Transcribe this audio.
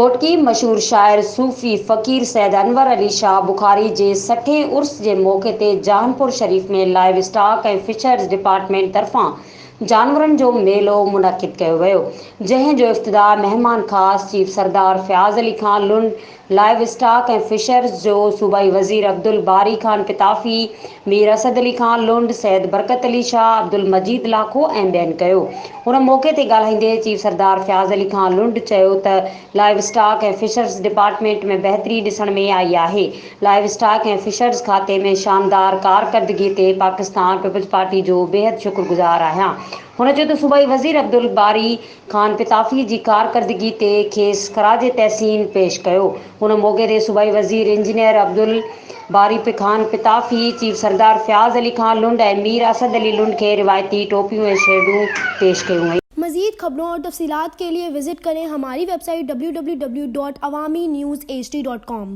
घोटकी मशहूर शाइर सूफ़ी फ़कीर सैयद अनवर अली शाह बुखारी जे 60 उर्स जे मौक़े ते जहानपुर शरीफ़ में लाइव स्टॉक ऐं फिशर्स डिपार्टमेंट तरफ़ां जानवरनि जो मेलो मुनक़िद कयो वियो, जंहिं जो इफ़्तिताह महिमान ख़ासि चीफ सरदार फ़याज़ अली ख़ान लुंड, लाइव स्टॉक ऐं फिशर्स जो सूबाई वज़ीर अब्दुल बारी ख़ान पिताफ़ी, मीर असद अली ख़ान लुंड, सैयद बरकत अली शाह, अब्दुल मजीद लाखो ऐं ॿियनि कयो। हुन मौक़े ते ॻाल्हाईंदे चीफ सरदार फ़याज़ अली ख़ान लुंड चयो त लाइव स्टॉक ऐं फिशर्स डिपार्टमेंट में बहितरी ॾिसण में आई आहे। लाइव स्टॉक ऐं फिशर्स खाते में शानदार कारकर्दगी ते पाकिस्तान पीपल्स पार्टी जो बेहद शुक्रगुज़ार आहियां। हुन चयो त सूबाई वज़ीर अब्दुल बारी ख़ान पिताफ़ी जी कारकर्दगी ते खेसि ख़राज तहसीन पेश कयो। हुन मौक़े ते सूबाई वज़ीर इंजीनियर अब्दुल बारी ख़ान पिताफ़ी, चीफ सरदार फ़याज़ अली ख़ान लुंड ऐं मीर असद अली लुंड खे रिवायती टोपियूं ऐं शेडूं पेश कयूं वयूं। मज़ीद खबरों और तफसीलात के लिए विजिट करें हमारी वेबसाइट www.awamiNewsHD.com।